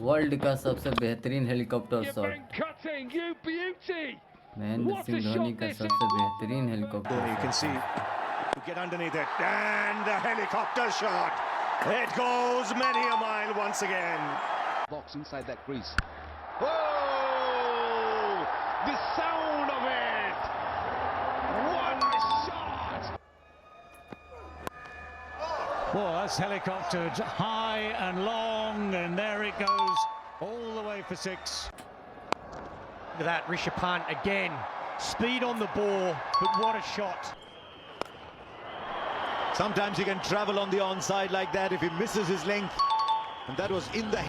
World का सबसे बेहतरीन helicopter You've shot, been cutting, you beauty! Mahendra What a Singh Dhoni shot का this सबसे is! बेहतरीन helicopter You can see, shot. get underneath it, and the helicopter shot. It goes many a mile once again. Box inside that crease. Oh! The sound of it! One shot! Well, that's helicoptered high and long, and there it goes, all the way for six. Look at that, Rishabh Pant again. Speed on the ball, but what a shot. Sometimes he can travel on the onside like that if he misses his length. And that was in the